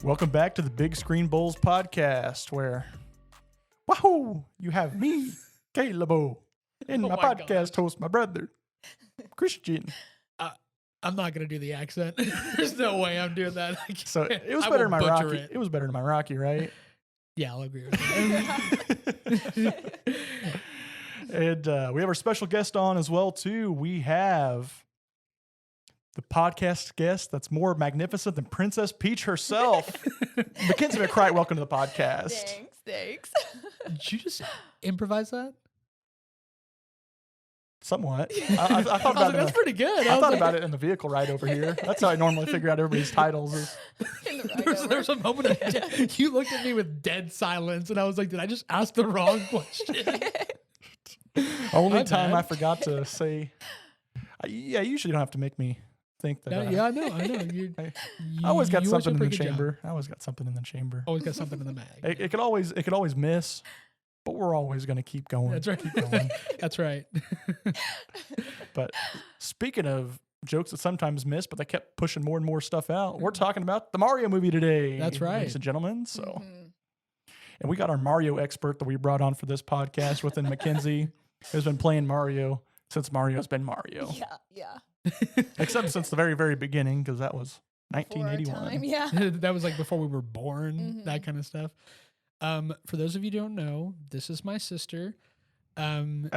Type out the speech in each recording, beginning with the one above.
Welcome back to the Big Screen Bols podcast, where, wahoo, you have me, Caleb, and my podcast host, my brother, Christian. I'm not gonna do the accent. There's no way I'm doing that. So it was better than my Rocky. It was better than my Rocky, right? Yeah, I'll agree with that. And we have our special guest on as well too. We have the podcast guest that's more magnificent than Princess Peach herself. Makenzie McCrite, welcome to the podcast. Thanks. Did you just improvise that? Somewhat. I thought about it. That's pretty good. I thought about it in the vehicle right over here. That's how I normally figure out everybody's titles. There was a moment of you looked at me with dead silence, and I was like, "Did I just ask the wrong question?" Only time I forgot to say. Yeah, you usually don't have to make me think that. Yeah, I know. I always got something in the chamber. Always got something in the chamber. Always got something in the mag. It could always miss, but we're always going to keep going. That's right. Keep going. That's right. But speaking of jokes that sometimes miss, but they kept pushing more and more stuff out, we're talking about the Mario movie today. That's right, ladies and gentlemen. So, and we got our Mario expert that we brought on for this podcast within Makenzie, who's been playing Mario since Mario's been Mario. Yeah. Except since the very, very beginning, because that was 1981. Time, yeah. That was like before we were born, that kind of stuff. For those of you who don't know, this is my sister. And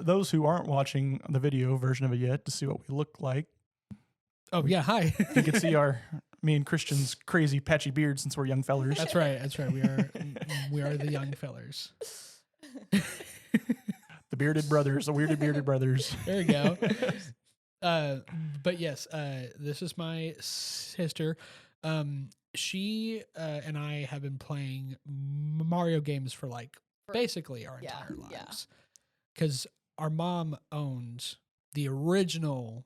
those who aren't watching the video version of it yet to see what we look like. Oh, yeah. Hi. You can see me and Christian's crazy patchy beard since we're young fellers. That's right. We are the young fellers. The bearded brothers, the weirded bearded brothers. There you go. But yes, this is my sister. She and I have been playing Mario games for basically our entire lives. Because our mom owned the original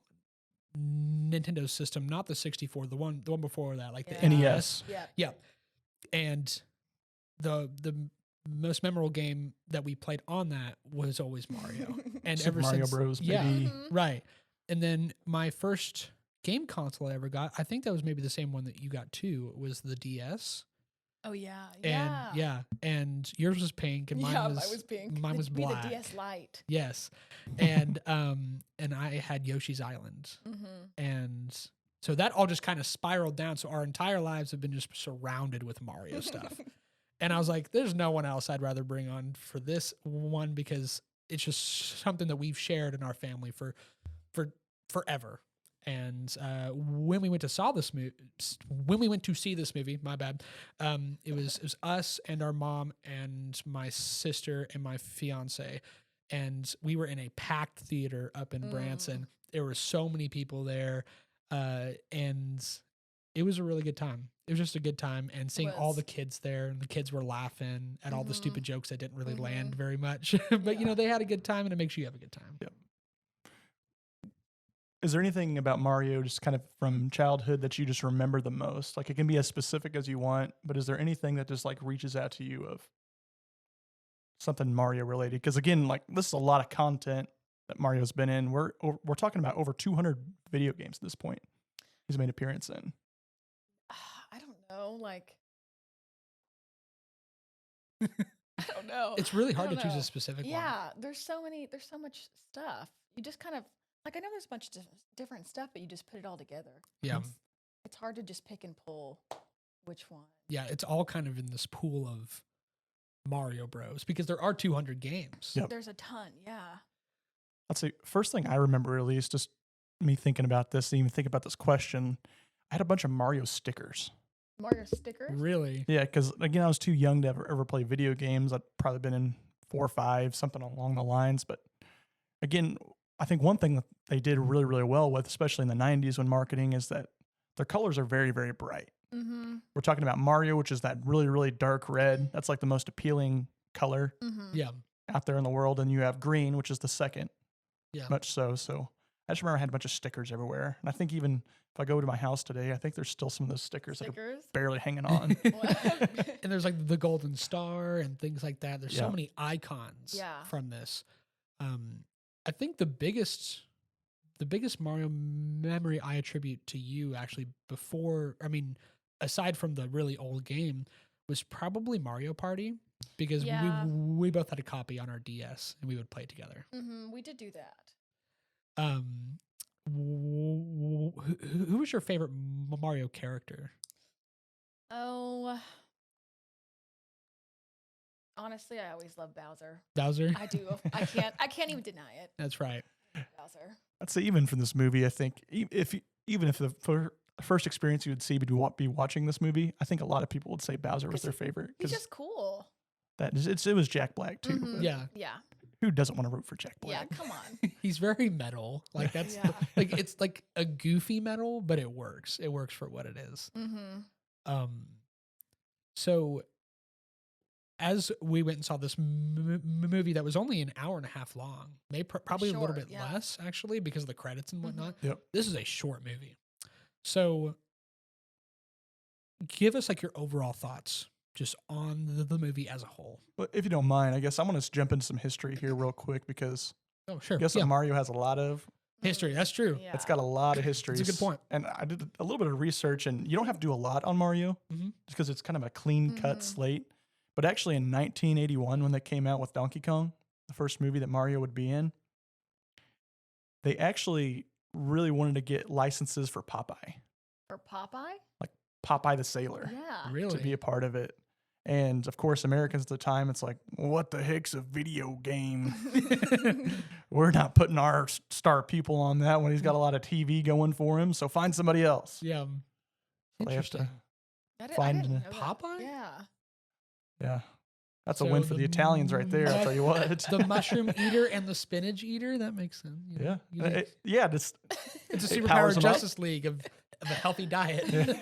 Nintendo system, not the 64, the one before that, like the NES. Yeah. And the most memorable game that we played on that was always Mario. And Super ever Mario since, Bros. Yeah, Baby. right. And then my first game console I ever got, I think that was maybe the same one that you got too. It was the DS. Oh yeah. And yours was pink, and mine was pink. Mine was black. The DS Lite. Yes, and I had Yoshi's Island, and so that all just kind of spiraled down. So our entire lives have been just surrounded with Mario stuff. And I was like, "There's no one else I'd rather bring on for this one because it's just something that we've shared in our family for forever." And when we went to see this movie, my bad, it was us and our mom and my sister and my fiance, and we were in a packed theater up in Branson. There were so many people there, and it was a really good time. It was just a good time, and seeing all the kids there, and the kids were laughing at all the stupid jokes that didn't really land very much, but they had a good time, and it makes you have a good time. Yep. Is there anything about Mario just kind of from childhood that you just remember the most? Like, it can be as specific as you want, but is there anything that just like reaches out to you of something Mario related? Because again, like, this is a lot of content that Mario's been in. We're talking about over 200 video games at this point he's made an appearance in. I don't know, I don't know. It's really hard to choose a specific one. Yeah, there's so much stuff. You just kind of I know there's a bunch of different stuff, but you just put it all together. Yeah. It's hard to just pick and pull which one. Yeah, it's all kind of in this pool of Mario Bros. Because there are 200 games. Yep. There's a ton, yeah. I'd say first thing I remember, at least, just me thinking about this, even thinking about this question, I had a bunch of Mario stickers. Mario stickers? Really? Yeah, because again, I was too young to ever play video games. I'd probably been in 4 or 5, something along the lines. But again, I think one thing that they did really, really well with, especially in the 90s when marketing, is that their colors are very, very bright. We're talking about Mario, which is that really, really dark red. That's like the most appealing color out there in the world. And you have green, which is the second. Yeah. Much so. So I just remember I had a bunch of stickers everywhere. And I think even if I go to my house today, I think there's still some of those stickers that are barely hanging on. And there's like the golden star and things like that. There's so many icons from this. I think the biggest Mario memory I attribute to you actually aside from the really old game, was probably Mario Party, because Yeah. we both had a copy on our DS and we would play it together. We did do that. Who was your favorite Mario character? Oh, honestly, I always love Bowser. Bowser? I do. I can't even deny it. That's right. Bowser. I'd say even from this movie, I think even if the first experience you would see would be watching this movie, I think a lot of people would say Bowser was their favorite. He's just cool. It was Jack Black too. But Yeah. Yeah. who doesn't want to root for Jack Black? Yeah. Come on. He's very metal. Like that's Yeah. like it's like a goofy metal, but it works. It works for what it is. So as we went and saw this movie that was only an hour and a half long, probably a little Short, bit yeah. less actually because of the credits and whatnot. Yep. This is a short movie. So give us like your overall thoughts just on the movie as a whole. But if you don't mind, I guess I'm going to jump into some history here real quick because Oh, sure. I guess Yeah. Mario has a lot of History. That's true. Yeah. It's got a lot of history. That's a good point. And I did a little bit of research, and you don't have to do a lot on Mario Mhm. just because it's kind of a clean cut Mhm. slate. But actually, in 1981, when they came out with Donkey Kong, the first movie that Mario would be in, they actually really wanted to get licenses for Popeye, For Popeye? Popeye the Sailor, Yeah. Really? to be a part of it. And of course, Americans at the time, it's like, what the heck's a video game? We're not putting our star pupil on that when he's got a lot of TV going for him. So find somebody else. Yeah. They have to- Interesting. I Find didn't a know that. Popeye? Yeah. Yeah. That's So a win for the Italians right there. I'll tell you what. The mushroom eater and the spinach eater, that makes sense. You know, Yeah. you- Just it's a it powers superpowered them up. Justice League of a healthy diet.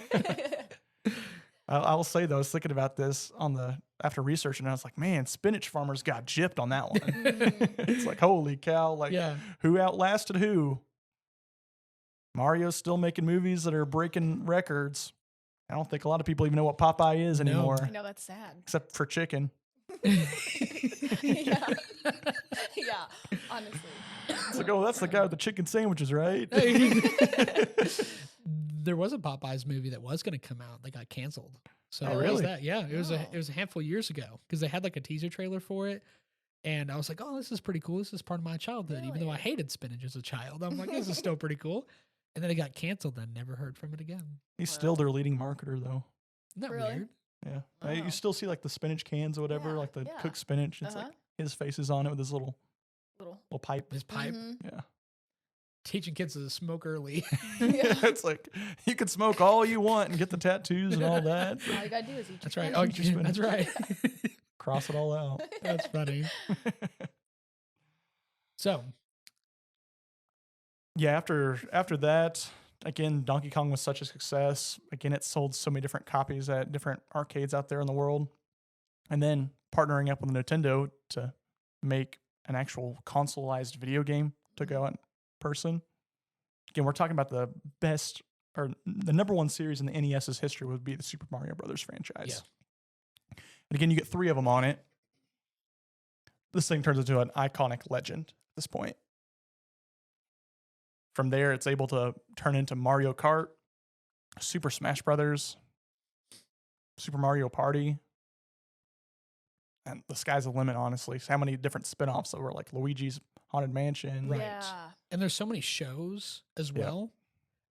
I will say though, I was thinking about this after researching, and I was like, man, spinach farmers got gypped on that one. It's like, holy cow! Like, Yeah. who outlasted who? Mario's still making movies that are breaking records. I don't think a lot of people even know what Popeye is No. anymore, I know that's sad. except for chicken. yeah. Yeah. Honestly. It's like, oh, that's the guy with the chicken sandwiches, right? There was a Popeyes movie that was going to come out that got canceled. So Oh, it was really? that. Yeah, it was Oh. a handful of years ago because they had like a teaser trailer for it, and I was like, oh, this is pretty cool. This is part of my childhood, even though I Really? hated spinach as a child. I'm like, this is still pretty cool. And then it got canceled. And never heard from it again. He's still their leading marketer, though. Isn't that Really? weird? Yeah, Oh. You still see like the spinach cans or whatever, Yeah, like the yeah. cooked spinach. It's like Uh-huh. his face is on it with his little Little. pipe. His pipe Mhm. Yeah. teaching kids to smoke early. Yeah. It's like you can smoke all you want and get the tattoos and all that. but All you gotta do is eat That's your right. spinach. Oh, Eat your that's right. cross it all out. That's funny. So Yeah, after that, again, Donkey Kong was such a success. Again, it sold so many different copies at different arcades out there in the world. And then partnering up with Nintendo to make an actual consoleized video game to go in person. Again, we're talking about the best or the number one series in the NES's history would be the Super Mario Brothers franchise. And again, you get 3 of them on it. This thing turns into an iconic legend at this point. From there, it's able to turn into Mario Kart, Super Smash Brothers, Super Mario Party. And the sky's the limit, honestly. So how many different spin-offs that were like Luigi's Haunted Mansion. Right. Yeah. and there's so many shows as Yeah. well.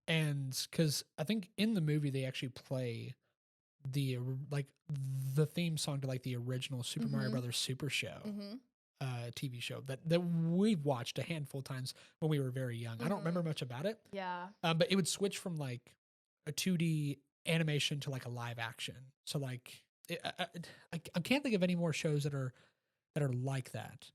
And because I think in the movie they actually play the theme song to like the original Super Mario Mhm. Brothers Super Show Mm-hmm. TV show that we've watched a handful of times when we were very young. I don't remember much about it, Yeah. but it would switch from like a 2D animation to like a live action. So like I can't think of any more shows that are like that.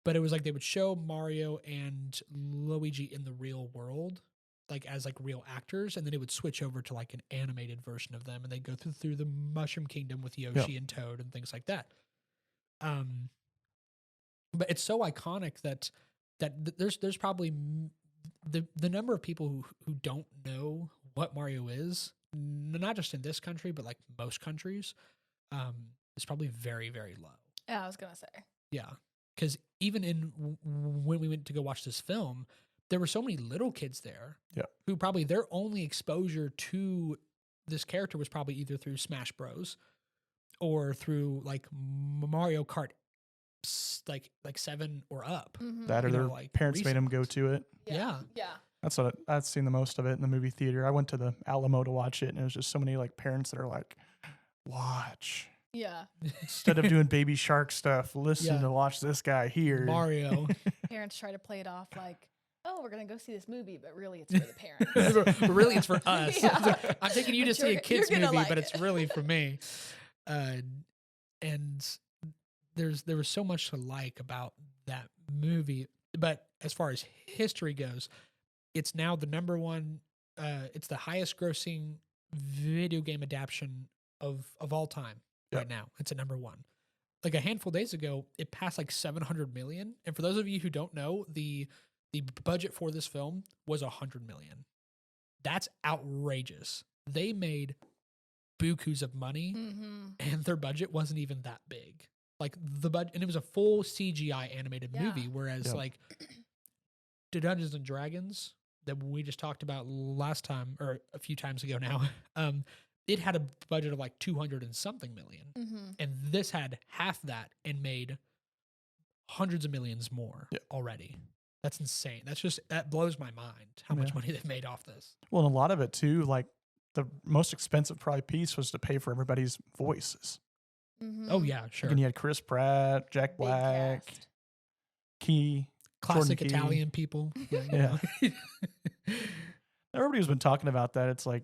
But it was like they would show Mario and Luigi in the real world, like as like real actors, and then it would switch over to like an animated version of them, and they'd go through the Mushroom Kingdom with Yoshi and Toad and things like that. But it's so iconic that there's probably the number of people who don't know what Mario is, not just in this country, but like most countries, is probably very, very low. Yeah, I was gonna say. Yeah. Because even when we went to go watch this film, there were so many little kids there Yeah. who probably their only exposure to this character was probably either through Smash Bros. Or through like Mario Kart, like 7 or up. That or their like parents made them go to it. Yeah. That's what I've seen the most of it in the movie theater. I went to the Alamo to watch it, and it was just so many like parents that are like, watch. Yeah. Instead of doing baby shark stuff, listen Yeah. to watch this guy here. Mario. Parents try to play it off like, oh, we're going to go see this movie, but really it's for the parents. But really, it's for us. Yeah. I'm taking you to But see a you're kids gonna movie, like but it. it's really for me. And there was so much to like about that movie. But as far as history goes, it's now the number one. It's the highest grossing video game adaptation of all time right now. It's at number one. Like a handful of days ago, it passed like 700 million. And for those of you who don't know, the budget for this film was 100 million. That's outrageous. They made bukus of money, and their budget wasn't even that big. Like the budget, and it was a full CGI animated movie. Whereas like the Dungeons and Dragons that we just talked about last time or a few times ago now, it had a budget of like 200 and something million, and this had half that and made hundreds of millions more already. That's insane. That blows my mind how much money they've made off this. Well, and a lot of it too, like the most expensive probably piece was to pay for everybody's voices. Oh yeah, sure. And you had Chris Pratt, Jack Black, Key, classic Jordan Key. Italian people. Yeah. Everybody's been talking about that. It's like,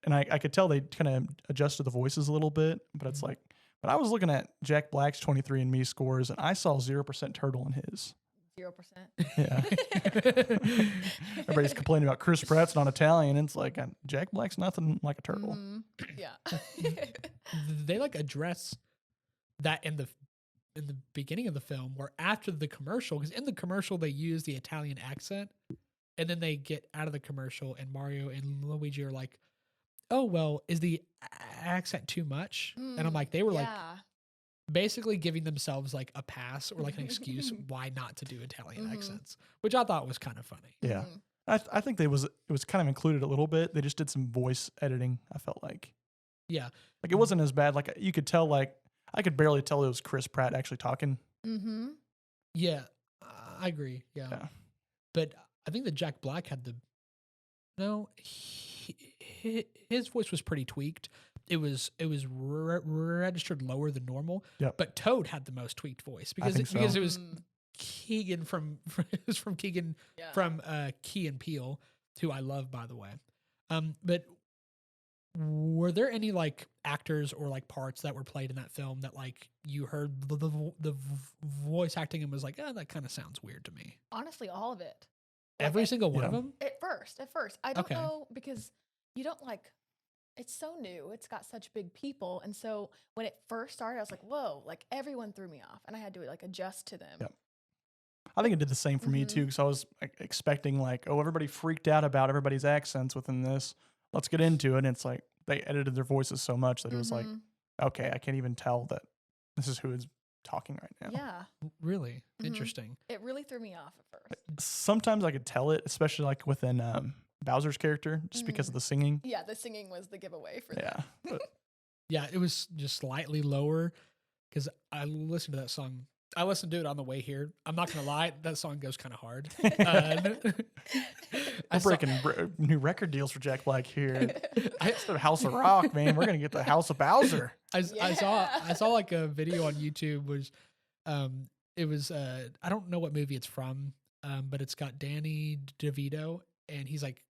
and I could tell they kind of adjusted the voices a little bit, but it's like, but I was looking at Jack Black's 23andMe scores, and I saw 0% turtle in his. 0%. Yeah. Everybody's complaining about Chris Pratt's not Italian. And it's like, Jack Black's nothing like a turtle. Yeah. They like address that in the beginning of the film, where after the commercial, because in the commercial they use the Italian accent, and then they get out of the commercial, and Mario and Luigi are like, "Oh well, is the accent too much?" And I'm like, they were like basically giving themselves like a pass or like an excuse why not to do Italian accents, which I thought was kind of funny. Yeah. I think it was kind of included a little bit. They just did some voice editing, I felt like. Yeah. Like it wasn't as bad. Like you could tell, like I could barely tell it was Chris Pratt actually talking. Yeah, I agree. Yeah. But I think that Jack Black had his voice was pretty tweaked. It was registered lower than normal. Yep. But Toad had the most tweaked voice because it was Keegan from Keegan from Key and Peele, who I love, by the way. But were there any like actors or like parts that were played in that film that like you heard the voice acting and was like, that kind of sounds weird to me? Honestly, all of it. Every single one of them? At first. I don't know, because you don't like, it's so new. It's got such big people. And so when it first started, I was like, whoa, like everyone threw me off, and I had to like adjust to them. Yep. I think it did the same for me too, because I was expecting like, oh, everybody freaked out about everybody's accents within this. Let's get into it. And it's like they edited their voices so much that it was like, okay, I can't even tell that this is who is talking right now. Yeah. Really? Interesting. It really threw me off at first. Sometimes I could tell it, especially like within Bowser's character, just because of the singing. Yeah, the singing was the giveaway for Yeah. But Yeah, it was just slightly lower because I listened to that song. I listened to it on the way here. I'm not going to lie, that song goes kind of hard. we're breaking new record deals for Jack Black here. It's the House of Rock, man. We're going to get the House of Bowser. I saw like a video on YouTube was it was I don't know what movie it's from, but it's got Danny DeVito, and he's like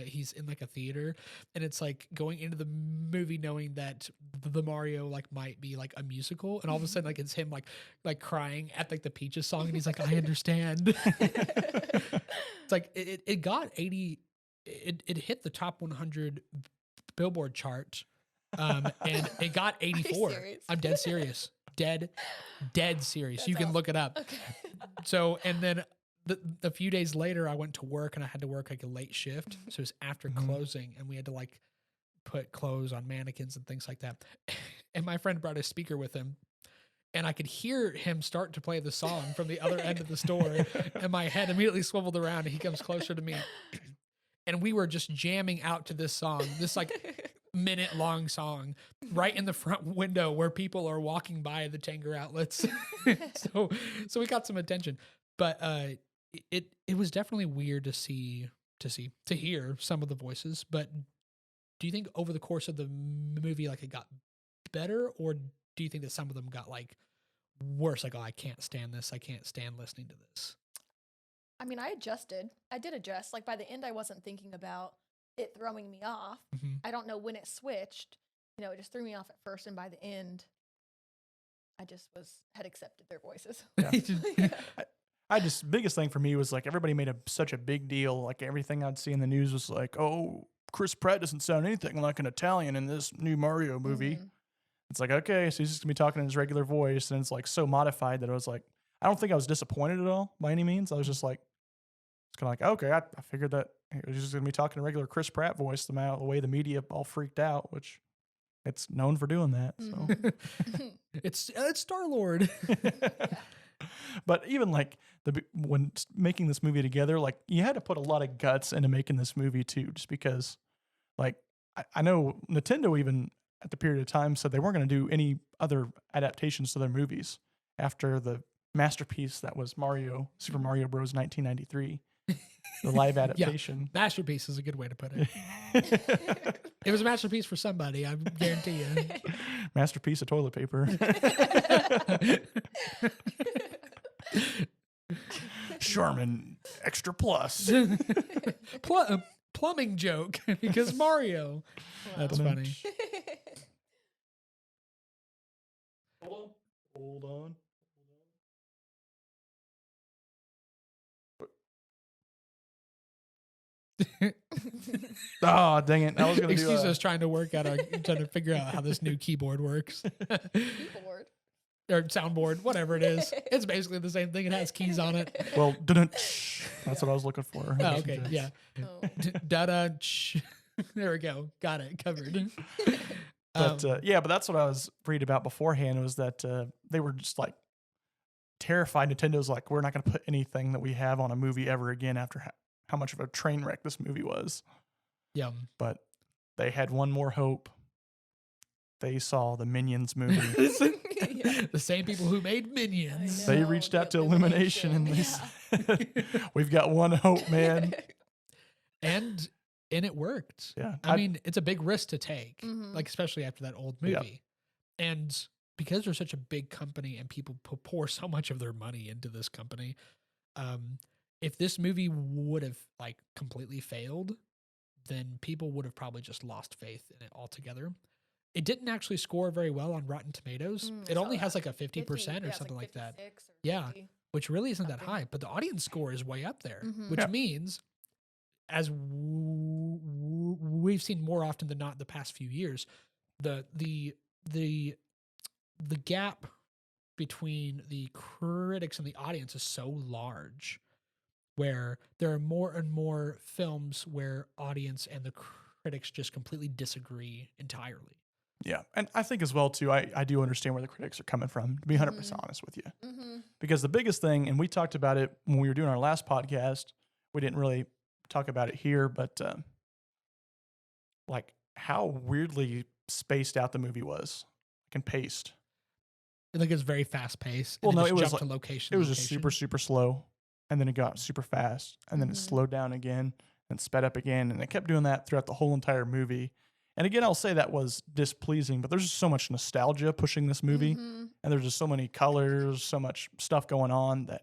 he's in like a theater, and it's like going into the movie knowing that the Mario like might be like a musical, and all of a sudden like it's him like crying at like the Peaches song, and he's like, I understand. It's like it got 80, it hit the top 100 Billboard chart, and it got 84. I'm dead serious. Dead serious. That's you can awesome. look it up. Okay. So, and then a few days later, I went to work, and I had to work like a late shift. So it was after closing, and we had to like put clothes on mannequins and things like that. And my friend brought a speaker with him, and I could hear him start to play the song from the other end of the store. And my head immediately swiveled around, and he comes closer to me. And we were just jamming out to this song, this like minute-long song right in the front window where people are walking by the Tanger outlets. so we got some attention. But it was definitely weird to hear some of the voices. But do you think over the course of the movie, like, it got better, or do you think that some of them got like worse? Like, oh, I can't stand this. I can't stand listening to this. I mean, I adjusted. I did adjust. Like, by the end, I wasn't thinking about it throwing me off. Mm-hmm. I don't know when it switched. You know, it just threw me off at first, and by the end, I just had accepted their voices. Yeah. I just, biggest thing for me was like everybody made such a big deal. Like everything I'd see in the news was like, oh, Chris Pratt doesn't sound anything like an Italian in this new Mario movie. Mm-hmm. It's like, okay, so he's just gonna be talking in his regular voice, and it's like so modified that I was like, I don't think I was disappointed at all by any means. I was just like, it's kind of like, okay, I figured that he's just gonna be talking a regular Chris Pratt voice. The way the media all freaked out, which it's known for doing that. So it's Star-Lord. But even like when making this movie together, like you had to put a lot of guts into making this movie too, just because like I know Nintendo even at the period of time said they weren't going to do any other adaptations to their movies after the masterpiece that was Super Mario Bros. 1993, the live adaptation. Yeah, masterpiece is a good way to put it. It was a masterpiece for somebody, I guarantee you. Masterpiece of toilet paper. Charmin Extra Plus. Plumbing joke because Mario. Wow. That's funny. Hold on. Oh, dang it. I was going to Excuse us trying to figure out how this new keyboard works. Keyboard. Or soundboard, whatever it is. It's basically the same thing. It has keys on it. Well, that's what I was looking for. Oh, okay. Yeah. Da-da. There we go. Got it covered. But but that's what I was reading about beforehand was that they were just like terrified. Nintendo's like, we're not going to put anything that we have on a movie ever again after how much of a train wreck this movie was. Yeah. But they had one more hope. They saw the Minions movie. The same people who made Minions. They reached out to Illumination and they said, we've got one hope, man. And it worked. Yeah. I mean, it's a big risk to take, like especially after that old movie. Yeah. And because they're such a big company and people pour so much of their money into this company, if this movie would have like completely failed, then people would have probably just lost faith in it altogether. It didn't actually score very well on Rotten Tomatoes. It only has like a 50% or something like that. Yeah, which really isn't that high. But the audience score is way up there, which means, as we've seen more often than not in the past few years, the gap between the critics and the audience is so large, where there are more and more films where audience and the critics just completely disagree entirely. Yeah. And I think as well, too, I do understand where the critics are coming from, to be 100% honest with you. Because the biggest thing, and we talked about it when we were doing our last podcast, we didn't really talk about it here, but like how weirdly spaced out the movie was and paced. Like it was very fast paced. Well, no, it was like, to location. It was just super, super slow. And then it got super fast. And then it slowed down again and sped up again. And it kept doing that throughout the whole entire movie. And again, I'll say that was displeasing, but there's just so much nostalgia pushing this movie. And there's just so many colors, so much stuff going on that,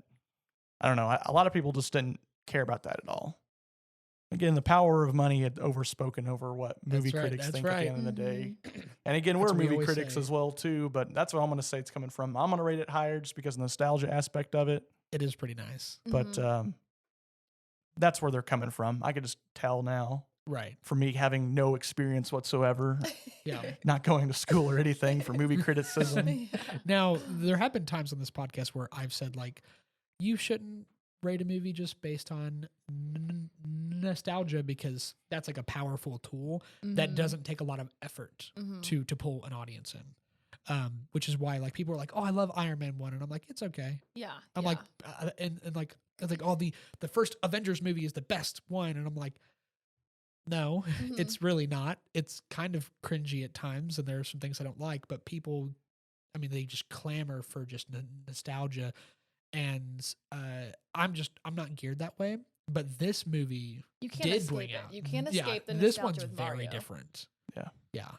I don't know, a lot of people just didn't care about that at all. Again, the power of money had overspoken over what movie critics think at the end of the day. And again, we're movie critics as well, too, but that's what I'm going to say it's coming from. I'm going to rate it higher just because of the nostalgia aspect of it. It is pretty nice. But that's where they're coming from. I could just tell now. Right. For me having no experience whatsoever. Yeah. Not going to school or anything for movie criticism. Now, there have been times on this podcast where I've said, like, you shouldn't rate a movie just based on nostalgia because that's like a powerful tool that doesn't take a lot of effort to pull an audience in. Which is why like people are like, oh, I love Iron Man 1. And I'm like, it's okay. Yeah. I'm like, and like, oh, the first Avengers movie is the best one. And I'm like, No, it's really not. It's kind of cringy at times, and there are some things I don't like, but people, I mean, they just clamor for just nostalgia. And I'm not geared that way. But this movie You can't did escape bring it. out. You can't Yeah, escape the this nostalgia one's with very Mario. different. Yeah. Yeah.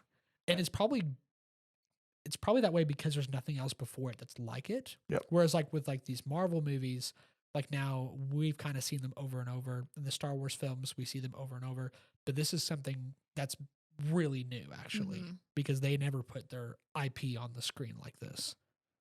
And it's probably that way because there's nothing else before it that's like it. Yep. Whereas like with like these Marvel movies, like now we've kind of seen them over and over. In the Star Wars films, we see them over and over. But this is something that's really new, actually, because they never put their IP on the screen like this.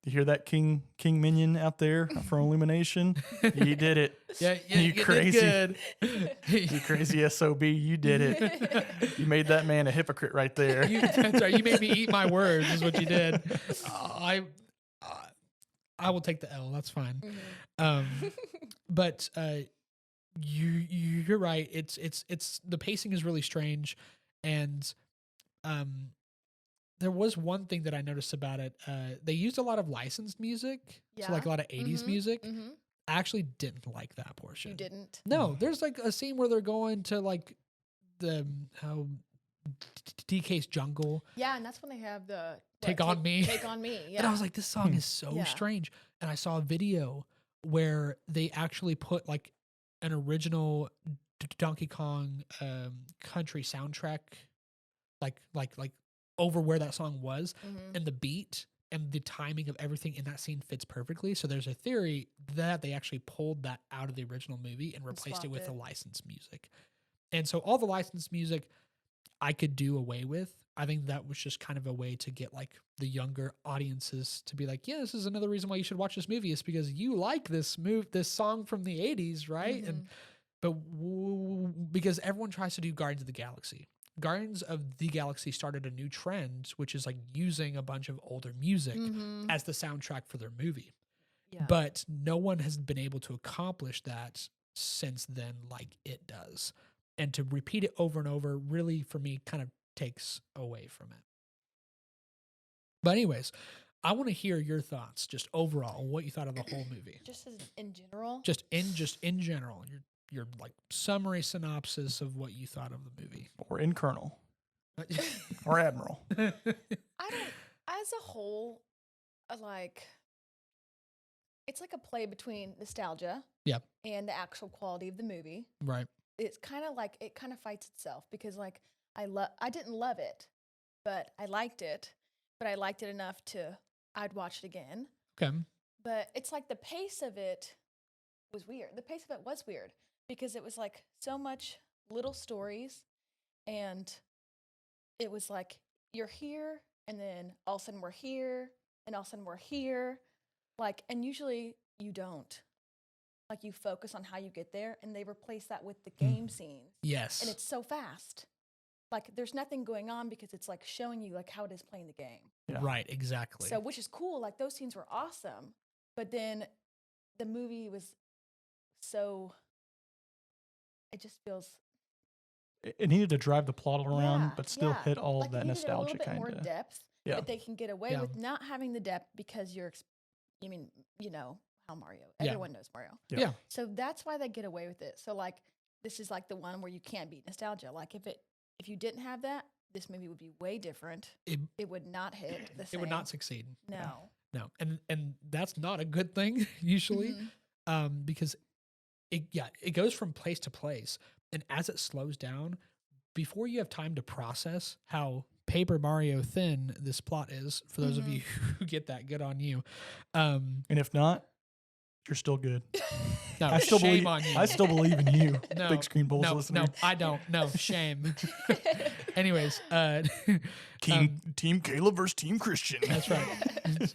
You hear that, King Minion out there for Illumination? You did it. Yeah, you crazy, did good. You crazy SOB. You did it. You made that man a hypocrite right there. That's right. You made me eat my words. Is what you did. I will take the L. That's fine. But you're right. It's the pacing is really strange, and there was one thing that I noticed about it. They used a lot of licensed music, so like a lot of 80s music. I actually didn't like that portion. You didn't? No, there's like a scene where they're going to like the DK's jungle. Yeah, and that's when they have the Take on Me. Take on Me. Yeah. And I was like, this song is so strange. And I saw a video where they actually put like an original Donkey Kong country soundtrack, like over where that song was, and the beat and the timing of everything in that scene fits perfectly. So there's a theory that they actually pulled that out of the original movie and replaced it with the licensed music. And so all the licensed music I could do away with. I think that was just kind of a way to get like the younger audiences to be like, yeah, this is another reason why you should watch this movie, is because you like this song from the 80s, right? Because everyone tries to do Guardians of the Galaxy. Guardians of the Galaxy started a new trend, which is like using a bunch of older music as the soundtrack for their movie. Yeah. But no one has been able to accomplish that since then like it does. And to repeat it over and over really, for me, kind of takes away from it. But anyways, I want to hear your thoughts just overall, what you thought of the whole movie. Just in general? Just in general. Your like summary synopsis of what you thought of the movie. Or in Colonel. Or Admiral. I don't, as a whole, it's like a play between nostalgia and the actual quality of the movie. Right. It's kind of like, it kind of fights itself because like I didn't love it, but I liked it. But I liked it enough I'd watch it again. Okay. But it's like the pace of it was weird. The pace of it was weird because it was like so much little stories, and it was like you're here and then all of a sudden we're here and all of a sudden we're here. Like, and usually you don't. Like you focus on how you get there, and they replace that with the game scenes. Yes. And it's so fast. Like there's nothing going on because it's like showing you like how it is playing the game. Yeah. Right, exactly. So, which is cool. Like those scenes were awesome, but then the movie was so, it just feels. It needed to drive the plot around, but still hit all of that nostalgia kind of. A little bit more depth, but they can get away with not having the depth because you know how Mario. Everyone knows Mario. Yeah. So that's why they get away with it. So like, this is like the one where you can't beat nostalgia. Like if you didn't have that, this movie would be way different. It would not hit the same. It would not succeed. No. And that's not a good thing usually, because it goes from place to place, and as it slows down, before you have time to process how Paper Mario thin this plot is, for those of you who get that, good on you. And if not, you're still good. No, I still shame on you. I still believe in you, no, Big Screen Bols listener. No, I don't. No, shame. Anyways, Team Caleb versus Team Christian. That's right.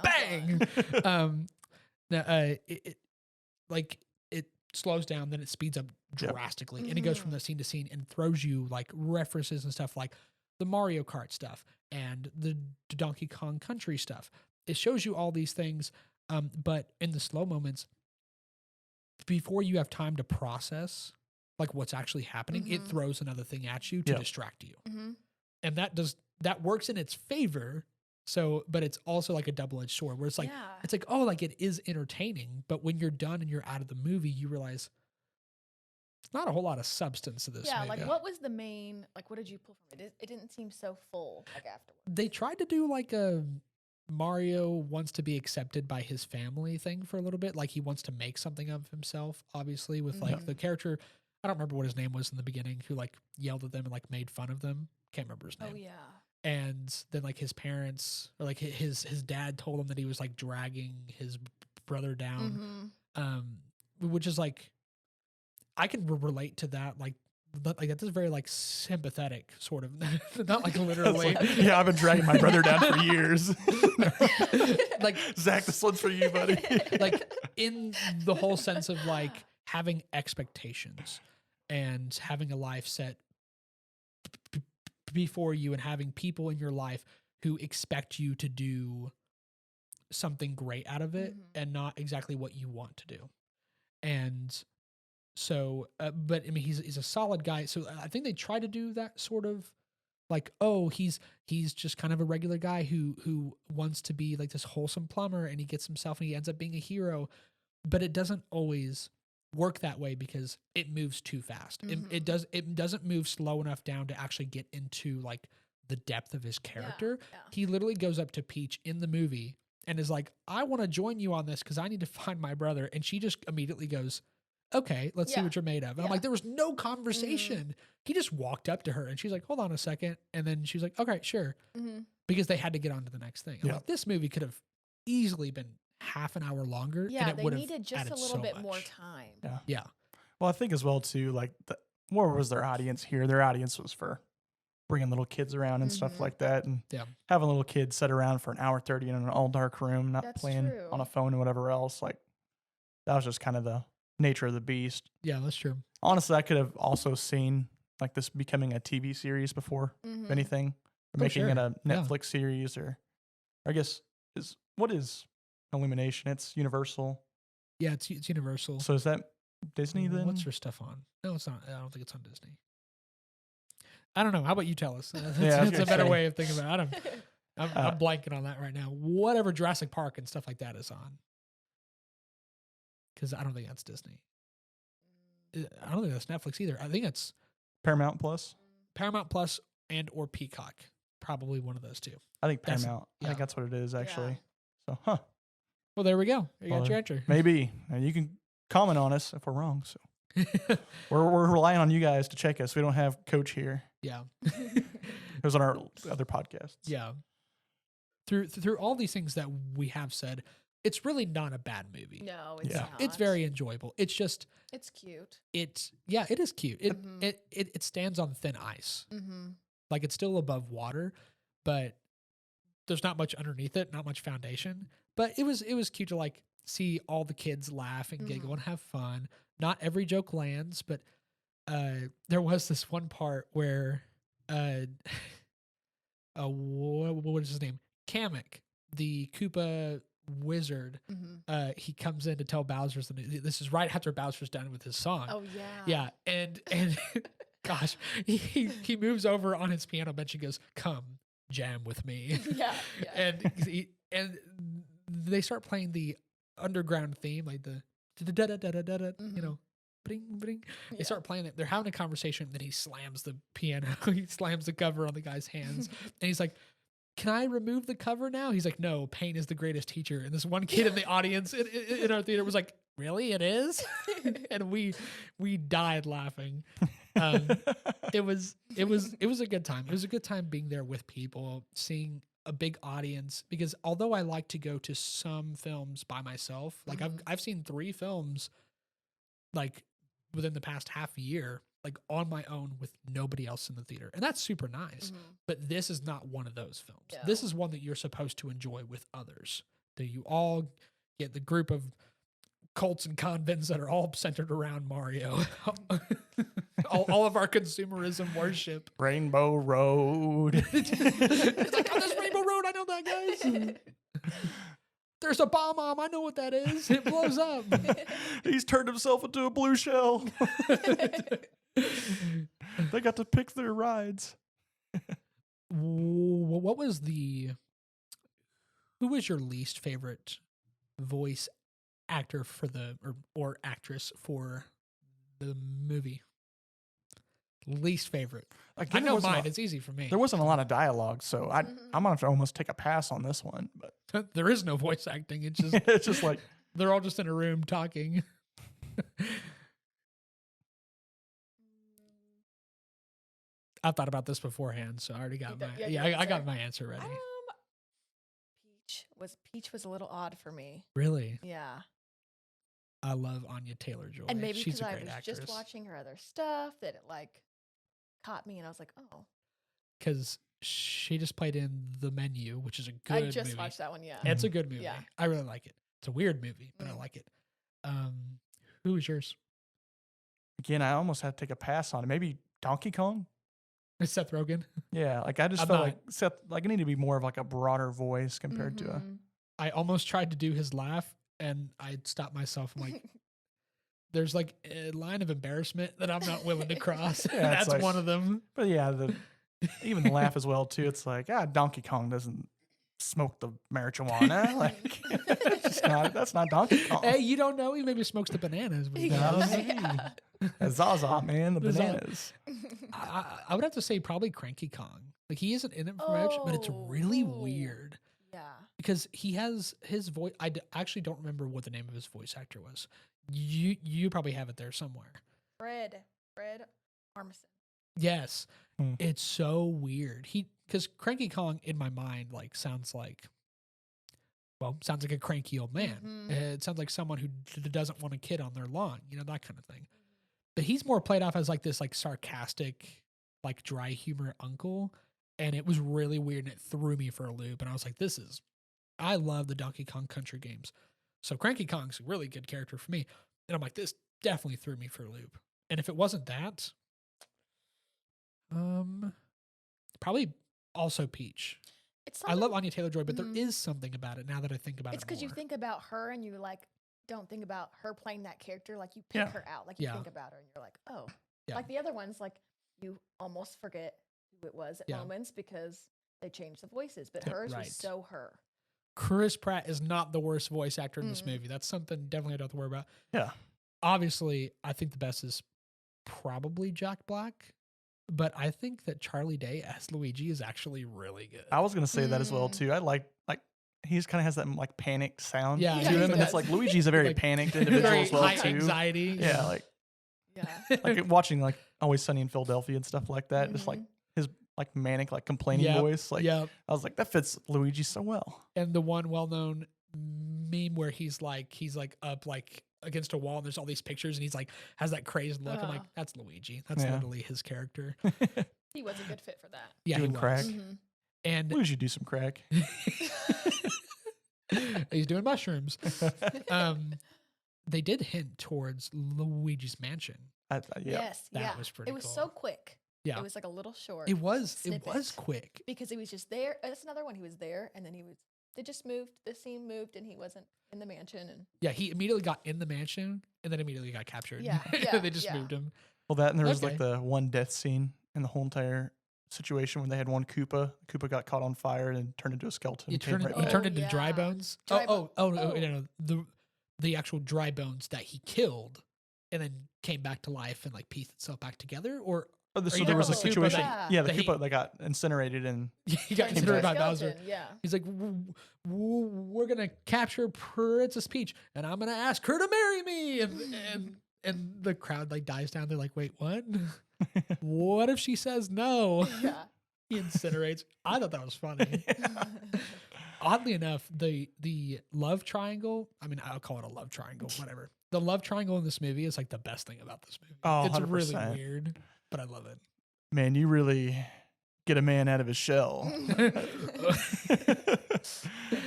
Bang. It slows down, then it speeds up drastically, and it goes from the scene to scene and throws you like references and stuff like the Mario Kart stuff and the Donkey Kong Country stuff. It shows you all these things, but in the slow moments, before you have time to process like what's actually happening, it throws another thing at you to distract you. And that works in its favor. So, but it's also like a double-edged sword where it's like, it is entertaining, but when you're done and you're out of the movie, you realize it's not a whole lot of substance to this Yeah, movie. like what was the main, like what did you pull from it? It didn't seem so full like afterwards. They tried to do like a Mario wants to be accepted by his family thing for a little bit. Like he wants to make something of himself, obviously, with like the character. I don't remember what his name was in the beginning, who like yelled at them and like made fun of them. Can't remember his name. Oh, yeah. And then like his parents or like his dad told him that he was like dragging his brother down. Which is like, I can relate to that. Like that's very like sympathetic sort of, not like literally. Like, yeah, I've been dragging my brother down for years. Like Zach, this one's for you, buddy. Like in the whole sense of like having expectations and having a life set before you and having people in your life who expect you to do something great out of it and not exactly what you want to do. And so, but I mean, he's a solid guy. So I think they try to do that sort of like, oh, he's just kind of a regular guy who wants to be like this wholesome plumber, and he gets himself and he ends up being a hero. But it doesn't always work that way because it moves too fast. It doesn't move slow enough down to actually get into like the depth of his character. Yeah. He literally goes up to Peach in the movie and is like, I want to join you on this because I need to find my brother. And she just immediately goes, okay, let's see what you're made of. And I'm like, there was no conversation. He just walked up to her and she's like, hold on a second. And then she's like, okay, sure. Because they had to get on to the next thing. I'm like, this movie could have easily been half an hour longer. Yeah, and it they would have needed just added a little so bit much. more time. Yeah. Yeah. Well, I think as well too, like where was their audience here? Their audience was for bringing little kids around and stuff like that, and having little kids sit around for an hour 30 in an all dark room, not That's playing true. on a phone and whatever else. Like that was just kind of the nature of the beast. Yeah, that's true. Honestly, I could have also seen like this becoming a TV series before, if anything, or making it a Netflix series, or I guess what is Illumination? It's Universal. Yeah, it's Universal. So is that Disney then? What's her stuff on? No, it's not. I don't think it's on Disney. I don't know. How about you tell us? Yeah, It's a better way of thinking about it. I'm blanking on that right now. Whatever Jurassic Park and stuff like that is on. Because I don't think that's Disney. I don't think that's Netflix either. I think it's Paramount Plus. Paramount Plus and or Peacock. Probably one of those two. I think Paramount. I think yeah. that's what it is actually. Yeah. So, Well, there we go. You got your answer. Maybe. And you can comment on us if we're wrong. So we're relying on you guys to check us. We don't have Coach here. Yeah. It was on our other podcasts. Yeah. Through all these things that we have said, it's really not a bad movie. No, it's not. It's very enjoyable. It's just it's cute. It is cute. It stands on thin ice. Like it's still above water, but there's not much underneath it, not much foundation. But it was cute to like see all the kids laugh and giggle and have fun. Not every joke lands, but there was this one part where what is his name? Kamek, the Koopa wizard, he comes in to tell Bowser's this is right after Bowser's done with his song. Oh yeah. Yeah, and gosh, he moves over on his piano bench and goes, "Come jam with me." Yeah. and they start playing the underground theme, like the da da da da da da, you know, bring bring. They start playing it. They're having a conversation. Then he slams the piano. He slams the cover on the guy's hands, and he's like, "Can I remove the cover now?" He's like, "No, pain is the greatest teacher." And this one kid in the audience in our theater was like, "Really, it is?" And we died laughing. It was a good time. It was a good time being there with people, seeing a big audience. Because although I like to go to some films by myself, like I've seen 3 films, like within the past half year, like on my own with nobody else in the theater. And that's super nice. But this is not one of those films. No. This is one that you're supposed to enjoy with others. That you all get the group of cults and convents that are all centered around Mario. all of our consumerism worship. Rainbow Road. It's like, on this Rainbow Road, I know that, guys. There's a bomb. I know what that is. It blows up. He's turned himself into a blue shell. They got to pick their rides. Who was your least favorite voice actor for or actress for the movie. Least favorite. Again, I there know wasn't mine. a- It's easy for me. There wasn't a lot of dialogue, so I'm gonna have to almost take a pass on this one. But There is no voice acting. It's just it's just like they're all just in a room talking. I thought about this beforehand, so I already got my I got my answer ready. Peach was a little odd for me. Really, Yeah. I love Anya Taylor-Joy. And maybe she's because a I great was actress. just watching her other stuff that it like caught me, and I was like, oh. Because she just played in The Menu, which is a good movie. I just watched that one. Yeah. It's a good movie. Yeah. I really like it. It's a weird movie, but I like it. Who is yours? again, I almost had to take a pass on it. Maybe Donkey Kong. It's Seth Rogen. Yeah, like I just I'm felt not- like Seth, like it needed to be more of like a broader voice compared to a. Mhm. I almost tried to do his laugh, and I stopped myself. I'm like, there's like a line of embarrassment that I'm not willing to cross. Yeah, it's That's like- one of them. But yeah, even the laugh as well too. It's like Donkey Kong doesn't smoke the marijuana. Like that's not Donkey Kong. Hey, you don't know. He maybe smokes the bananas. But he does. Yeah. Zaza, man, the The Zaza. bananas. I would have to say probably Cranky Kong. Like he isn't in it for much, but it's really Oh. weird Yeah. because he has his voice. Actually don't remember what the name of his voice actor was. You probably have it there somewhere. Fred Armisen. Yes, Hmm. it's so weird. Because Cranky Kong in my mind sounds like a cranky old man. Mhm. It sounds like someone who doesn't want a kid on their lawn, that kind of thing. But he's more played off as like this like sarcastic, like dry humor uncle, and it was really weird and it threw me for a loop. And I was like, I love the Donkey Kong Country games, so Cranky Kong's a really good character for me. And I'm like, this definitely threw me for a loop. And if it wasn't that, probably also Peach. It's I love something- Anya Taylor-Joy, but there Mhm. is something about it now that I think about It's it. because you more. think about her and you like don't think about her playing that character. Like you pick Yeah. her out. Like you Yeah. think about her and you're like, oh. Yeah. Like the other ones, like you almost forget who it was at Yeah. moments because they changed the voices. But Yeah, hers right. was so her. Chris Pratt is not the worst voice actor in this Mm-mm. movie. That's something definitely I don't have to worry about. Yeah. Obviously, I think the best is probably Jack Black, but I think that Charlie Day as Luigi is actually really good. I was gonna say that as well Mm. too. I like he kind of has that like panicked sound Yeah, to he him, and does. it's like Luigi's a very Like, panicked individual Very as well high too. anxiety. Yeah, like Yeah. like watching like Always Sunny in Philadelphia and stuff like that. Just like Mhm. his like manic, like complaining Yep, voice. Like yeah. I was like, that fits Luigi so well. And the one well-known meme where he's like up like against a wall and there's all these pictures and he's like has that crazy look. I'm like, Oh. that's Luigi. That's Yeah. literally his character. He was a good fit for that. Yeah, Doing he was. crack. Mhm. And Luigi do some crack. he's doing mushrooms. They did hint towards Luigi's Mansion. Yeah. Yes. That yeah. was pretty It was cool. so quick. Yeah. It was like a little short. It was snippet. quick. Because he was just there. That's another one. He was there and then they just moved. The scene moved and he wasn't in the mansion. And Yeah, he immediately got in the mansion and then immediately got captured. Yeah, yeah, they just yeah. moved him. Well, that and there was like Okay. the one death scene in the whole entire situation when they had one Koopa. Koopa got caught on fire and turned into a skeleton. He came turned, right he back. turned into yeah. dry bones. Dry No, Oh. no. The actual dry bones that he killed and then came back to life and like pieced itself back together, or Oh, Are so you there was a talking about the Koopa situation. that- Yeah, the that he- Koopa that got incinerated and he got turned into considered a by Bowser. skeleton, yeah. He's like, we're gonna capture Princess Peach, and I'm gonna ask her to marry me, and the crowd like dies down. They're like, wait, what? What if she says no? Yeah. He incinerates. I thought that was funny. Oddly enough, the love triangle. I mean, I'll call it a love triangle, whatever. The love triangle in this movie is like the best thing about this movie. Oh, it's really 100%. weird, but I love it. Man, you really get a man out of his shell.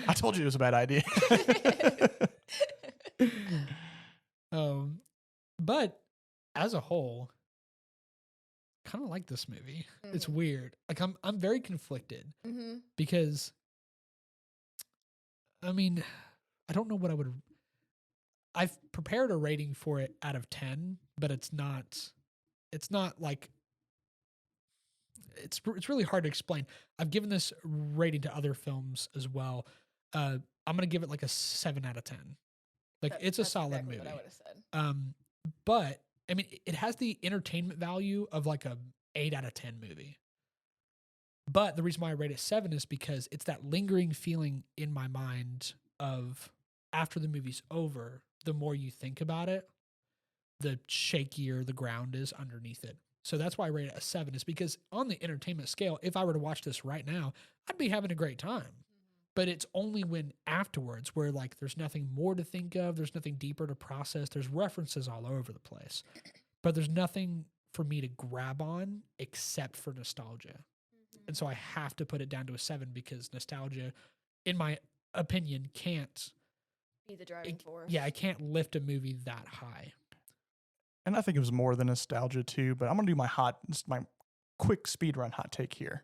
I told you it was a bad idea. But as a whole, kind of like this movie. It's Mhm. weird. Like I'm very conflicted Mm-hmm. because I mean, I don't know what I would. I've prepared a rating for it out of 10, but it's not. It's not like. It's really hard to explain. I've given this rating to other films as well. I'm gonna give it like a 7 out of 10. Like it's a solid movie. What I would have said. But I mean, it has the entertainment value of like a 8 out of 10 movie. But the reason why I rate it 7 is because it's that lingering feeling in my mind of after the movie's over, the more you think about it, the shakier the ground is underneath it. So that's why I rate it a 7, is because on the entertainment scale, if I were to watch this right now, I'd be having a great time. But it's only when afterwards where like there's nothing more to think of, there's nothing deeper to process, there's references all over the place. But there's nothing for me to grab on except for nostalgia. And so I have to put it down to a 7 because nostalgia, in my opinion, can't Be the driving force. Yeah, I can't lift a movie that high. And I think it was more than nostalgia too, but I'm going to do my quick speed run hot take here.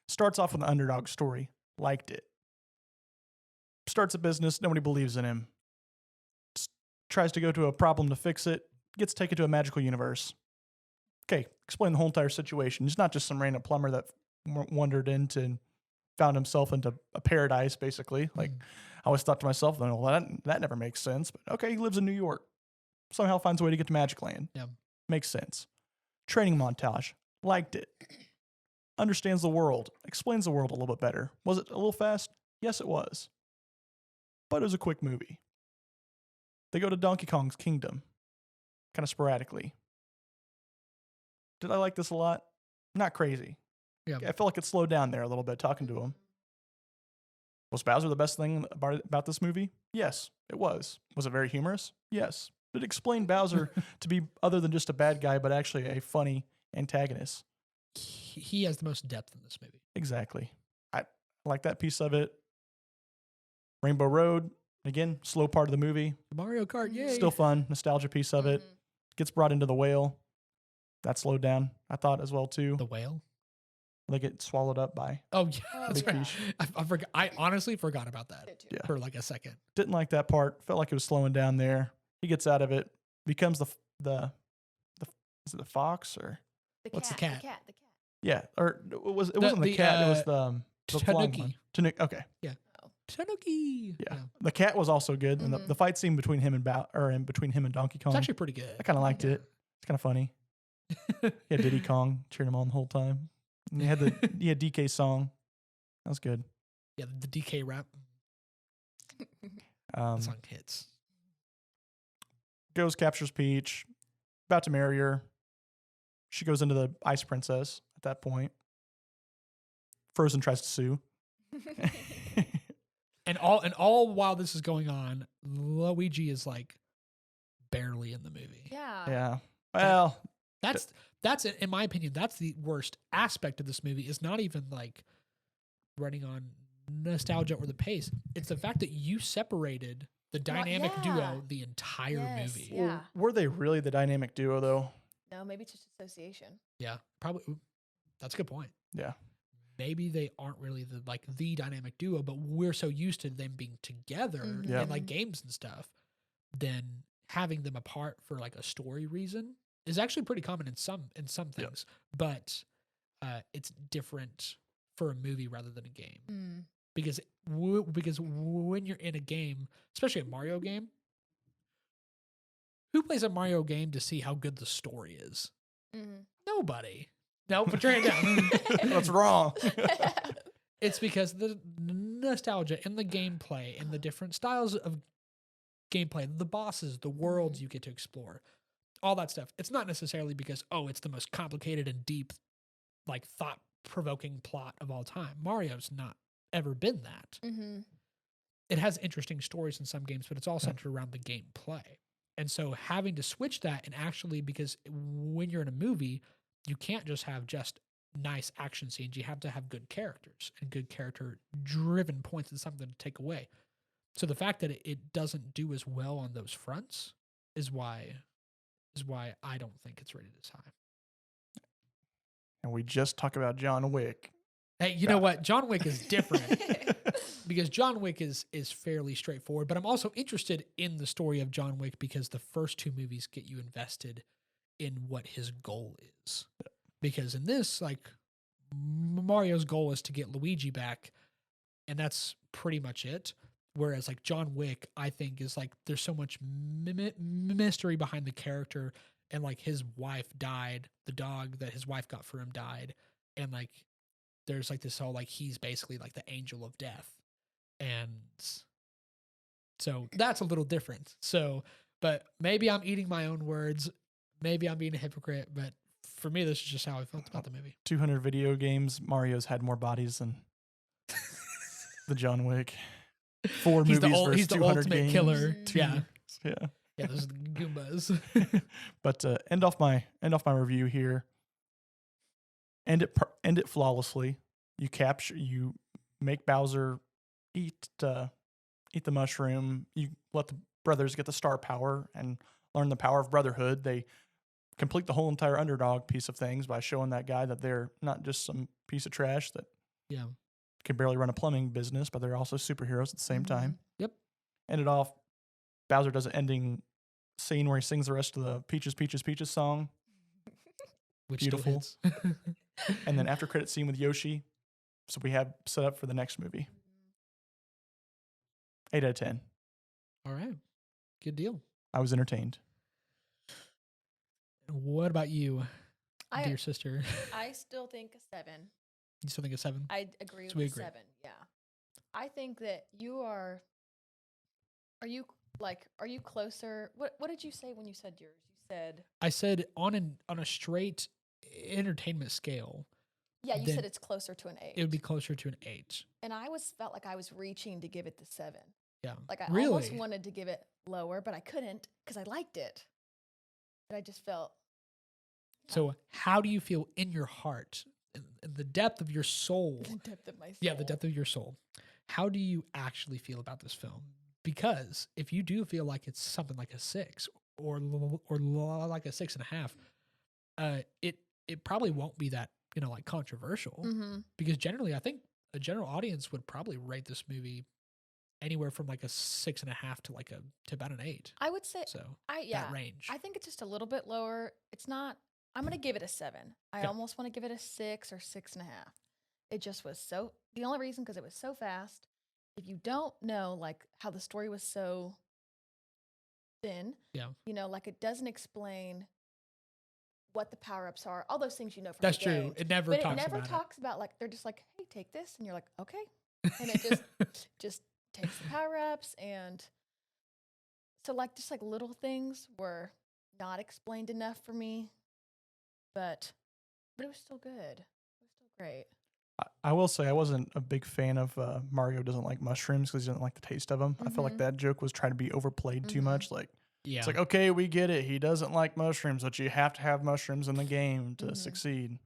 Starts off with an underdog story. Liked it. Starts a business. Nobody believes in him. Tries to go to a problem to fix it. Gets taken to a magical universe. Okay, explain the whole entire situation. He's not just some random plumber that wandered into and found himself into a paradise, basically. Like, I always thought to myself, well, that never makes sense. But okay, he lives in New York. Somehow finds a way to get to Magic Land. Yeah. Makes sense. Training montage. Liked it. Understands the world. Explains the world a little bit better. Was it a little fast? Yes, it was. But it was a quick movie. They go to Donkey Kong's kingdom. Kind of sporadically. Did I like this a lot? Not crazy. Yeah. I felt like it slowed down there a little bit talking to him. Was Bowser the best thing about this movie? Yes, it was. Was it very humorous? Yes. Did it explain Bowser to be other than just a bad guy, but actually a funny antagonist? He has the most depth in this movie. Exactly. I like that piece of it. Rainbow Road, again, slow part of the movie. Mario Kart, yay. Still fun. Nostalgia piece of it. Gets brought into the whale. That slowed down, I thought, as well, too. The whale? They get swallowed up by. Oh, yeah. That's big right. fish. I forgot. I honestly forgot about that Yeah. for like a second. Didn't like that part. Felt like it was slowing down there. He gets out of it. Becomes the is it the fox or What's the cat? The cat. yeah, or it wasn't the cat. It was the flying Tanuki. one. Tanuki. Okay. Tanuki. Yeah. The cat was also good, and the fight scene between him and between him and Donkey Kong. It's actually pretty good. I kind of liked it. It's kind of funny. Yeah, Diddy Kong cheering him on the whole time. And he had DK's song. That was good. Yeah, the DK rap. That song hits. Goes, captures Peach, about to marry her. She goes into the Ice Princess at that point. Frozen tries to sue. And all while this is going on, Luigi is like barely in the movie. Yeah. Yeah. Well, That's in my opinion, that's the worst aspect of this movie, is not even like running on nostalgia or the pace. It's the fact that you separated the dynamic duo the entire movie. Yeah. were they really the dynamic duo, though? No, maybe just association. Yeah, probably. That's a good point. Yeah. Maybe they aren't really the dynamic duo, but we're so used to them being together Yeah. in like games and stuff, then having them apart for like a story reason is actually pretty common in some things, but it's different for a movie rather than a game. Because when you're in a game, especially a Mario game, who plays a Mario game to see how good the story is? Nobody. No, put your hand down. What's wrong? It's because the nostalgia and the gameplay and the different styles of gameplay, the bosses, the worlds you get to explore, all that stuff. It's not necessarily because, it's the most complicated and deep, like thought-provoking plot of all time. Mario's not ever been that. It has interesting stories in some games, but it's all centered around the gameplay. And so having to switch that, and actually, because when you're in a movie, you can't just have just nice action scenes. You have to have good characters, and good character-driven points is something to take away. So the fact that it doesn't do as well on those fronts is why I don't think it's rated as high. And we just talk about John Wick. Hey, you know what? John Wick is different because John Wick is fairly straightforward, but I'm also interested in the story of John Wick because the first two movies get you invested in what his goal is. Because in this, like, Mario's goal is to get Luigi back, and that's pretty much it. Whereas, like, John Wick, I think, is like, there's so much mystery behind the character and like his wife died. The dog that his wife got for him died, and like there's like this whole like he's basically like the angel of death, and so that's a little different. So, but maybe I'm eating my own words. Maybe I'm being a hypocrite, but for me, this is just how I felt about the movie. 200 video games. Mario's had more bodies than the John Wick. 4 He's movies the versus he's the 200 ultimate games. killer. 2 Yeah, movies. Yeah. yeah, those are the Goombas. But end off my review here. End it flawlessly. You make Bowser eat the mushroom. You let the brothers get the star power and learn the power of brotherhood. They complete the whole entire underdog piece of things by showing that guy that they're not just some piece of trash that Yeah. can barely run a plumbing business, but they're also superheroes at the same time. Yep. End it off. Bowser does an ending scene where he sings the rest of the Peaches, Peaches, Peaches song. Which Beautiful. still hits. And then after credit scene with Yoshi. So we have set up for the next movie. 8 out of 10. All right. Good deal. I was entertained. What about you, I dear sister? I still think a 7. You still think a 7? I agree So with we a agree. 7. Yeah. I think that you are. Are you closer? What did you say when you said yours? You said. I said on a straight entertainment scale, Yeah, you then said it's closer to an 8. it would be closer to an 8. And I felt like I was reaching to give it the 7. Yeah. Like I really? almost wanted to give it lower, but I couldn't because I liked it. But I just felt. So how do you feel in your heart, in the depth of your soul? The depth of my soul. Yeah, the depth of your soul. How do you actually feel about this film? Because if you do feel like it's something like a 6 or like a 6.5, it probably won't be that like controversial. Mm-hmm. Because generally, I think a general audience would probably rate this movie anywhere from like a 6.5 to about an 8. I would say. So Yeah. that range. I think it's just a little bit lower. It's not. I'm gonna give it a 7. I Yeah. almost want to give it a 6 or 6.5. It just was so. The only reason because it was so fast. If you don't know like how the story was so thin, Yeah. like it doesn't explain what the power ups are. All those things from That's the true. game. It never But talks it never about talks about like they're just like, hey, take this, and you're like, okay, and it just takes the power ups, and so like just like little things were not explained enough for me, but it was still good. It was still great. I will say I wasn't a big fan of Mario doesn't like mushrooms because he doesn't like the taste of them. I feel like Mhm. that joke was trying to be overplayed too Mhm. much. Like Yeah. it's like, okay, we get it. He doesn't like mushrooms, but you have to have mushrooms in the game to Mhm. succeed.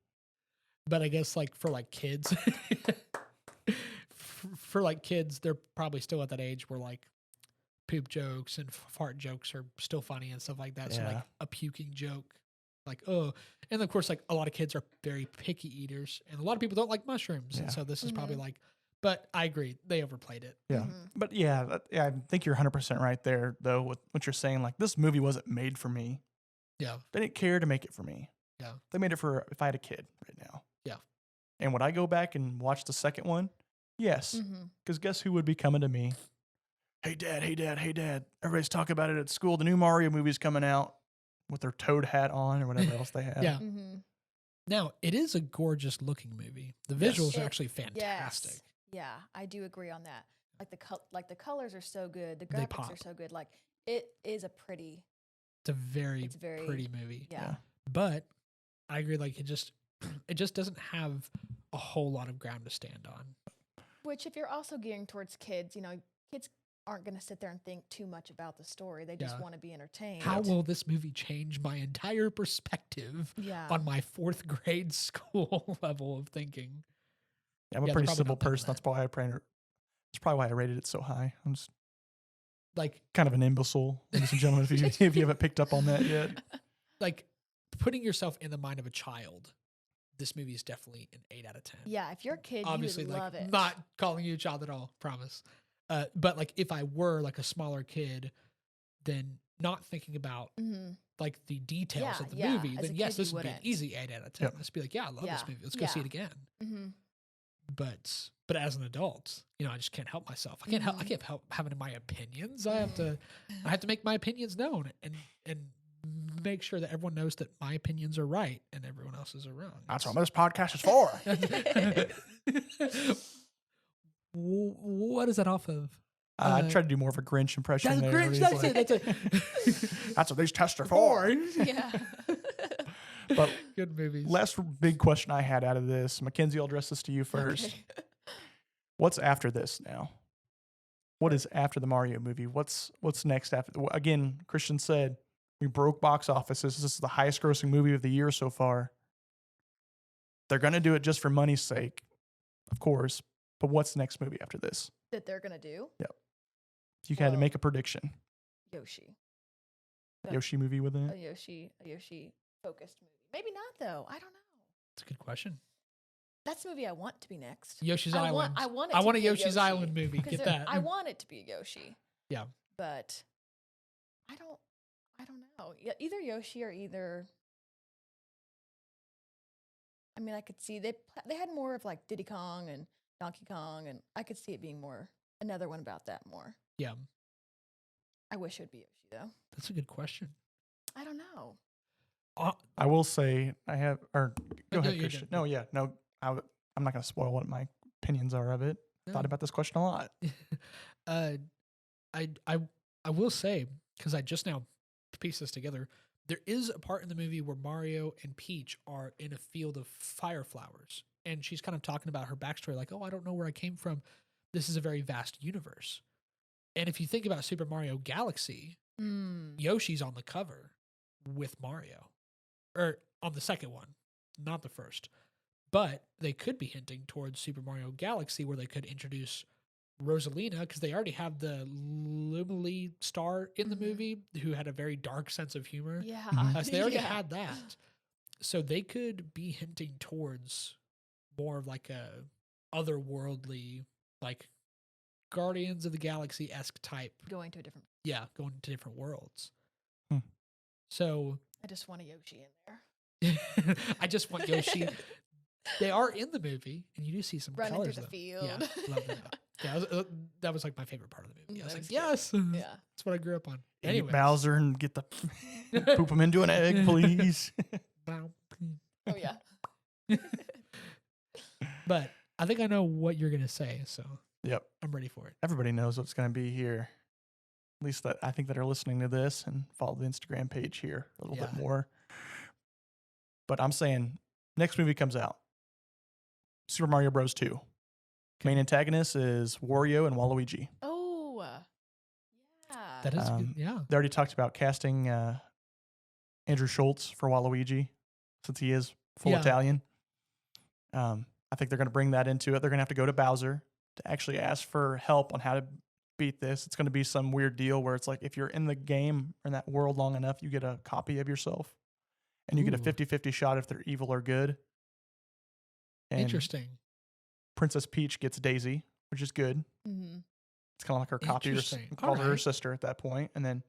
But I guess like for like kids, for like kids, they're probably still at that age where like poop jokes and fart jokes are still funny and stuff like that. So Yeah. like a puking joke, like, oh, and of course, like a lot of kids are very picky eaters and a lot of people don't like mushrooms. Yeah. And so this is probably Mhm. like, but I agree. They overplayed it. Yeah. Mhm. But yeah, I think you're 100% right there, though, with what you're saying. Like, this movie wasn't made for me. Yeah. They didn't care to make it for me. Yeah. They made it for if I had a kid right now. Yeah. And would I go back and watch the second one? Yes. Mhm. Because guess who would be coming to me? Hey, Dad, hey, Dad, hey, Dad. Everybody's talking about it at school. The new Mario movie's coming out with their toad hat on or whatever else they have. Yeah. Mhm. Now, it is a gorgeous looking movie. The Yes. visuals are It- actually fantastic. Yes. Yeah, I do agree on that. Like the colors are so good. The They graphics are pop. so good. Like it is a pretty. It's a very, It's very pretty movie. Yeah. Yeah. But I agree, like it just doesn't have a whole lot of ground to stand on. Which, if you're also gearing towards kids, kids aren't going to sit there and think too much about the story. They just Yeah. want to be entertained. How will this movie change my entire perspective Yeah. on my 4th grade school level of thinking? I'm a Yeah, they're pretty probably simple not thinking person. that. That's probably why I rated it so high. I'm just Like kind of an imbecile, ladies and gentlemen, if you haven't picked up on that yet. like putting yourself in the mind of a child, this movie is definitely an 8 out of 10. Yeah, if you're a kid, Obviously, you would like love it. not calling you a child at all, promise. But like if I were like a smaller kid, then not thinking about Mm-hmm. like the details Yeah, of the yeah. movie, As a then yes, kid, you this would be an wouldn't. easy 8 out of 10. Yep. Let's be like, yeah, I love this Yeah, movie. Let's go see it again. Mm-hmm. But as an adult, I just can't help myself. I can't help having my opinions. I have to make my opinions known, and make sure that everyone knows that my opinions are right and everyone else's are wrong. That's what this podcast is for. What is that off of? I tried to do more of a Grinch impression. That's there. Grinch. He's That's like, it. That's what these tests are for. Yeah. But Good movies. last big question I had out of this, Makenzie, I'll address this to you first. Okay. What's after this now? What is after the Mario movie? What's next after? Again, Christian said we broke box offices. This is the highest grossing movie of the year so far. They're going to do it just for money's sake, of course. But what's the next movie after this? That they're gonna do If you had to Well, make a prediction, Yoshi. Yoshi movie with A it. Yoshi focused movie. Maybe not though. I don't know. That's a good question. That's the movie I want to be next. Yoshi's I Island. Want, I want. It I to want a be Yoshi's Yoshi, Island movie. 'cause Get there- that. I want it to be a Yoshi. Yeah. But I don't know. Yeah, either Yoshi or either. I mean, I could see they had more of like Diddy Kong and Donkey Kong, and I could see it being more another one about that more. Yeah. I wish it would be Yoshi though. That's a good question. I don't know. I will say I have. Or go No, ahead, you're Christian. good. No, yeah, no. I'm not going to spoil what my opinions are of it. No. Thought about this question a lot. I will say, because I just now pieced this together, there is a part in the movie where Mario and Peach are in a field of fire flowers. And she's kind of talking about her backstory, like, oh, I don't know where I came from. This is a very vast universe. And if you think about Super Mario Galaxy, Yoshi's on the cover with Mario. Or on the second one, not the first. But they could be hinting towards Super Mario Galaxy, where they could introduce Rosalina, because they already have the Lumily star in the Mhm. movie who had a very dark sense of humor. Yeah. Mhm. So they already Yeah. had that. So they could be hinting towards more of like a otherworldly, like Guardians of the Galaxy esque type. Going to a different. Yeah, going to different worlds. Hmm. So I just want a Yoshi in there. I just want Yoshi. They are in the movie, and you do see some Running colors. through the though. field. Yeah, love that. Yeah, that was like my favorite part of the movie. I was That like, was good. yes, Yeah. that's what I grew up on. Eat Anyway, Bowser and get the poop him into an egg, please. Oh yeah. But I think I know what you're gonna say, so Yep. I'm ready for it. Everybody knows what's going to be here. At least that I think that are listening to this and follow the Instagram page here a little bit Yeah. more. But I'm saying next movie comes out. Super Mario Bros. 2. Main antagonist is Wario and Waluigi. Oh. Yeah. That is Um, good. Yeah. They already talked about casting Andrew Schultz for Waluigi since he is full Yeah. Italian. I think they're going to bring that into it. They're going to have to go to Bowser to actually ask for help on how to beat this. It's going to be some weird deal where it's like if you're in the game or in that world long enough, you get a copy of yourself and you get a Ooh. 50-50 shot if they're evil or good. And Interesting. Princess Peach gets Daisy, which is good. Mm-hmm. It's kind of like her copy or Interesting. called her Alright. sister at that point. And then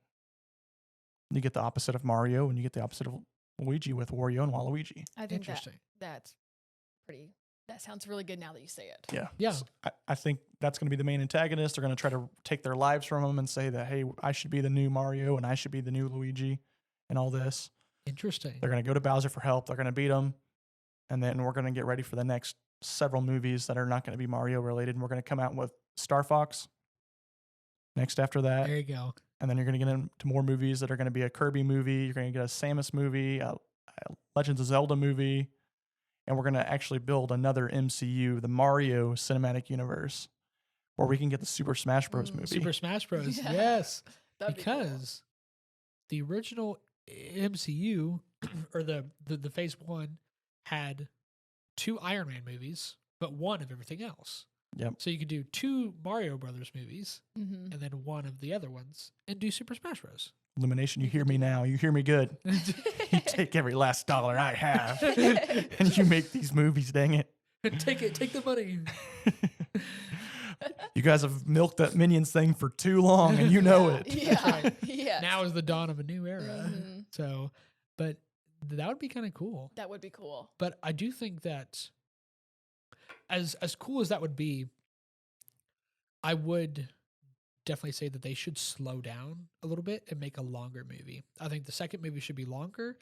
you get the opposite of Mario and you get the opposite of Luigi with Wario and Waluigi. I think Interesting. that's pretty. That sounds really good now that you say it. Yeah. Yeah. So I think that's going to be the main antagonist. They're going to try to take their lives from them and say that, hey, I should be the new Mario and I should be the new Luigi and all this. Interesting. They're going to go to Bowser for help. They're going to beat him. And then we're going to get ready for the next several movies that are not going to be Mario related. And we're going to come out with Star Fox next after that. There you go. And then you're going to get into more movies that are going to be a Kirby movie. You're going to get a Samus movie, a Legends of Zelda movie. And we're going to actually build another MCU, the Mario Cinematic Universe, where we can get the Super Smash Bros. Movie. Super Smash Bros. Yeah. Yes. That'd be cool. Because the original MCU or the phase 1 had 2 Iron Man movies, but 1 of everything else. Yep. So you could do 2 Mario Brothers movies Mm-hmm. and then 1 of the other ones and do Super Smash Bros. Illumination, you hear me now. You hear me good. You take every last dollar I have and you make these movies, dang it. Take the money. You guys have milked that Minions thing for too long and you know it. Yeah. right. Yes. Now is the dawn of a new era. Mhm. So, but that would be kind of cool. That would be cool. But I do think that as cool as that would be, I would definitely say that they should slow down a little bit and make a longer movie. I think the second movie should be longer.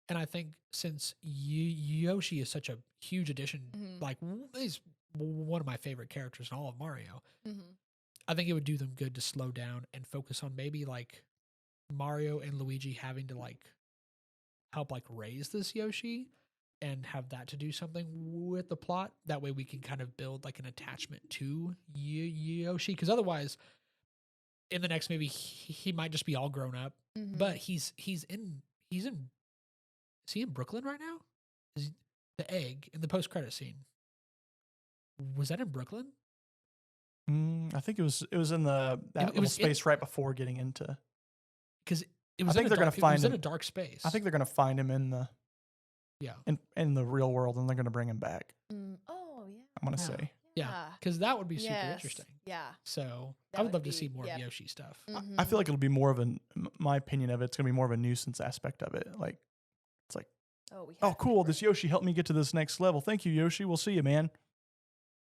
And I think since Yoshi is such a huge addition, like he's one of my favorite characters in all of Mario, I think it would do them good to slow down and focus on maybe like Mario and Luigi having to like help like raise this Yoshi and have that to do something with the plot. That way we can kind of build like an attachment to Yoshi. Because otherwise, in the next movie, he might just be all grown up. But he's in is he in Brooklyn right now? The egg in the post credit scene, was that in Brooklyn? I think it was in that little space right before getting into. Because it was. I think they're going to find him in a dark space. I think they're going to find him in the in the real world, and they're going to bring him back. Oh yeah. I'm going to say. Yeah, because that would be super interesting. Yeah. So That I would would love to be- see more yeah. of Yoshi stuff. I feel like it'll be more of my opinion of it's going to be more of a nuisance aspect of it. Like, it's like, Oh, we oh, have to cool, get this rid- Yoshi helped me get to this next level. Thank you, Yoshi. We'll see you, man.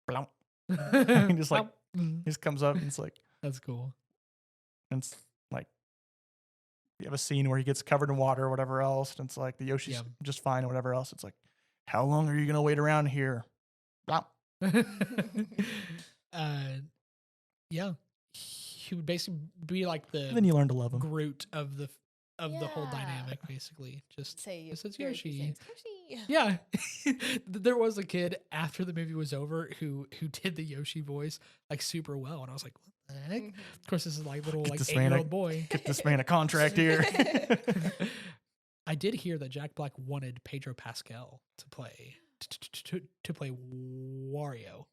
Blump. He just like, he just comes up and it's like, That's cool. and it's like, you have a scene where he gets covered in water or whatever else, and it's like the Yoshi's just fine or whatever else. It's like, how long are you going to wait around here? Blump. Yeah, he would basically be like the And then you learn to love him. Groot of the whole Yeah. dynamic, basically. Just say this is very few Yoshi. things. Yoshi. Yeah, there was a kid after the movie was over who did the Yoshi voice like super well, and I was like, what the heck? Of course, this is like little Get like this 8-year-old boy. Get this man a contract here. I did hear that Jack Black wanted Pedro Pascal to play Wario,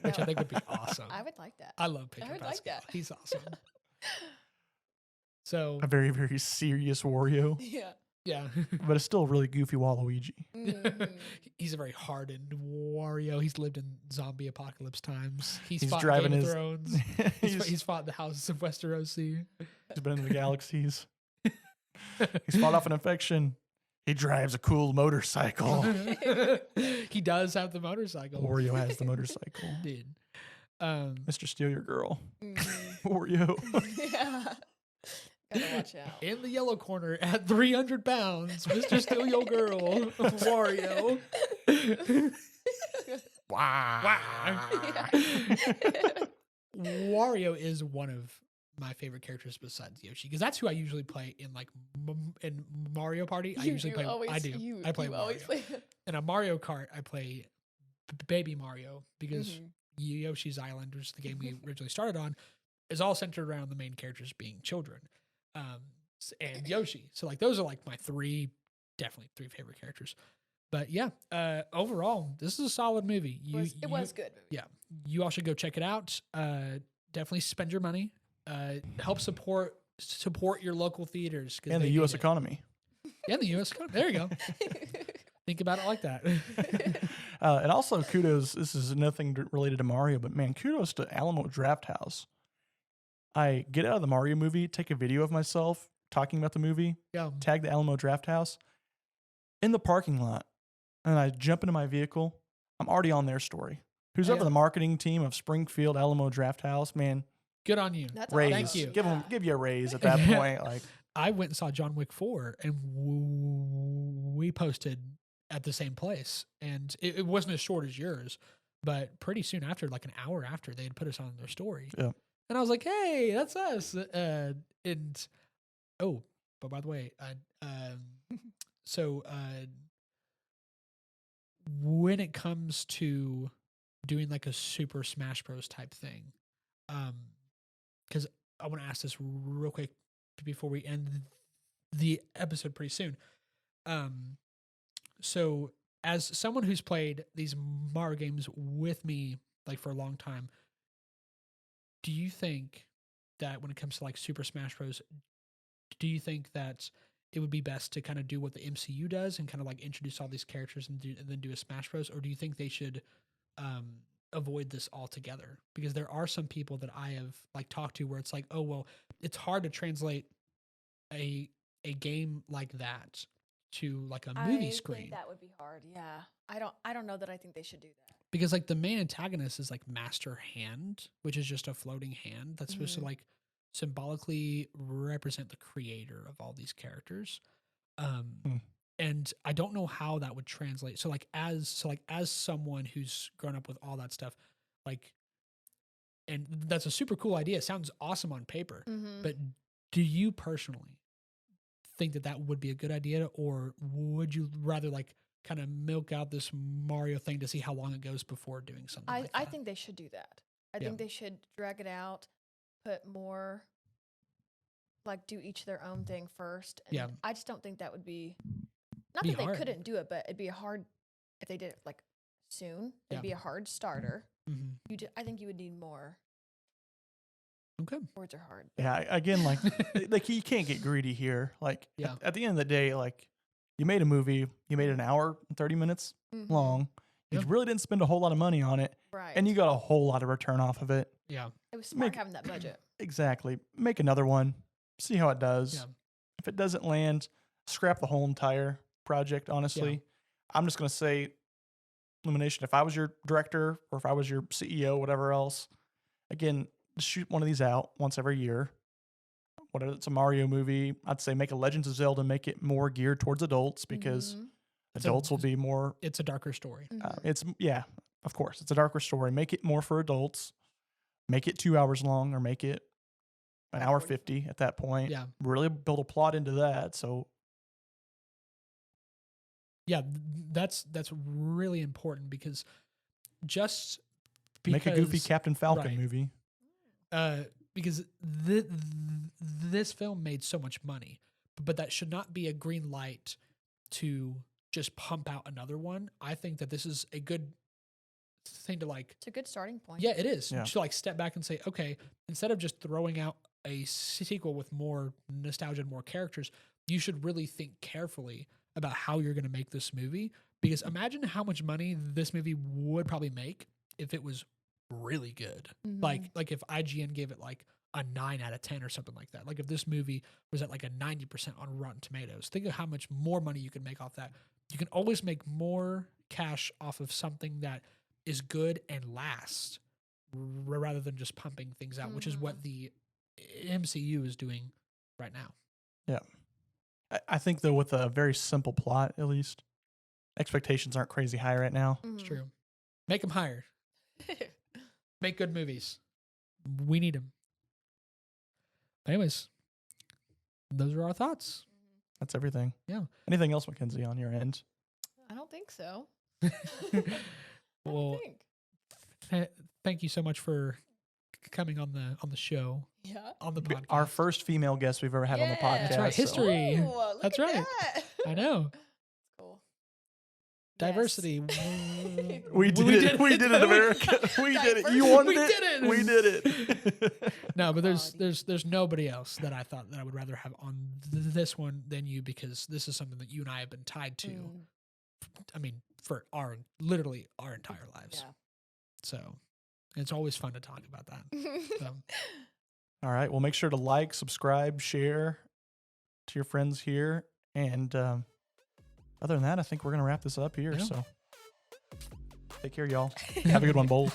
which I think would be awesome. I would like that. I love Pedro would Pascal. like that. He's awesome. So A very, very serious Wario, Yeah. yeah, but it's still a really goofy Waluigi. he's a very hardened Wario. He's lived in zombie apocalypse times. He's fought driving Game of his- Thrones. He's fought the houses of Westerosi. He's been in the galaxies. He's fought off an infection. He drives a cool motorcycle. He does have the motorcycle. Wario has the motorcycle. Dude. Mr. Steal Your Girl. Mm-hmm. Wario. Yeah. Gotta watch out. In the yellow corner at 300 pounds, Mr. Steal Your Girl, Wario. Wow. Wario is one of my favorite characters besides Yoshi, because that's who I usually play in like in Mario Party. I usually play. I do. I play Mario. In a Mario Kart, I play Baby Mario because Yoshi's Island, which is the game we originally started on, is all centered around the main characters being children, and Yoshi. So like those are like my definitely three favorite characters. But yeah, overall, this is a solid movie. It was good. Yeah, you all should go check it out. Definitely spend your money. Help support your local theaters And the U.S. economy. Yeah, the U.S. economy. There you go. Think about it like that. And also, kudos. This is nothing related to Mario, but man, kudos to Alamo Drafthouse. I get out of the Mario movie, take a video of myself talking about the movie, Yeah. tag the Alamo Drafthouse in the parking lot, and I jump into my vehicle. I'm already on their story. Who's over the marketing team of Springfield Alamo Drafthouse, man? Good on you. That's Raise. Thank you. Give you a raise at that point. Like, I went and saw John Wick 4, and we posted at the same place, and it wasn't as short as yours, but pretty soon after, like an hour after, they had put us on their story. Yeah. And I was like, "Hey, that's us." And oh, but by the way, so when it comes to doing like a Super Smash Bros. Type thing, because I want to ask this real quick before we end the episode pretty soon. So as someone who's played these Mario games with me like for a long time, do you think that when it comes to like Super Smash Bros, do you think that it would be best to kind of do what the MCU does and kind of like introduce all these characters and then do a Smash Bros, or do you think they should avoid this altogether? Because there are some people that I have like talked to where it's like, oh well, it's hard to translate a game like that to like a movie I screen. think that would be hard. Yeah. I don't know that I think they should do that. Because like the main antagonist is like Master Hand, which is just a floating hand that's supposed to like symbolically represent the creator of all these characters. And I don't know how that would translate. So like as someone who's grown up with all that stuff, like, and that's a super cool idea. It sounds awesome on paper, but do you personally think that that would be a good idea, or would you rather like kind of milk out this Mario thing to see how long it goes before doing something like that? I think they should do that. I think they should drag it out, put more, like do each their own thing first. And I just don't think that would be, not that they couldn't do it, but it'd be hard if they did it like soon. It'd be a hard starter. I think you would need more. Okay. Words are hard. Yeah, again, like you can't get greedy here. Like at the end of the day, like you made a movie, you made an hour and 30 minutes long. You really didn't spend a whole lot of money on it. Right. And you got a whole lot of return off of it. Yeah. It was smart having that budget. Exactly. Make another one. See how it does. Yeah. If it doesn't land, scrap the whole entire project, honestly. I'm just going to say, Illumination, if I was your director or if I was your CEO, whatever else, again, just shoot one of these out once every year. Whether it's a Mario movie, I'd say make a Legends of Zelda, make it more geared towards adults because adults will be more. It's a darker story. Of course, it's a darker story. Make it more for adults. Make it 2 hours long, or make it an hour 50 at that point. Yeah. Really build a plot into that. So. Yeah, that's really important because make a goofy Captain Falcon movie. Because this film made so much money, but that should not be a green light to just pump out another one. I think that this is a good thing to like. It's a good starting point. Yeah, it is. Yeah. To like step back and say, okay, instead of just throwing out a sequel with more nostalgia and more characters, you should really think carefully about how you're going to make this movie. Because imagine how much money this movie would probably make if it was really good. Like if IGN gave it like a 9 out of 10 or something like that. Like if this movie was at like a 90% on Rotten Tomatoes, think of how much more money you can make off that. You can always make more cash off of something that is good and lasts rather than just pumping things out, which is what the MCU is doing right now. Yeah. I think though, with a very simple plot, at least expectations aren't crazy high right now. It's true. Make them higher. Make good movies. We need them. Anyways, those are our thoughts. That's everything. Yeah. Anything else, Makenzie, on your end? I don't think so. Well, thank you so much for coming on the show. Yeah. On the podcast. Our first female guest we've ever had on the podcast. That's right. History. Ooh, That's look right. at that. I know. Cool. Diversity. We did it. We did it, America. We did it. You wanted We it. did it. We did it. No, but there's nobody else that I thought that I would rather have on this one than you, because this is something that you and I have been tied to. I mean, for literally our entire lives. Yeah. So it's always fun to talk about that. So. All right. Well, make sure to like, subscribe, share to your friends here. And other than that, I think we're going to wrap this up here. Yeah. So take care, y'all. Have a good one, Bols.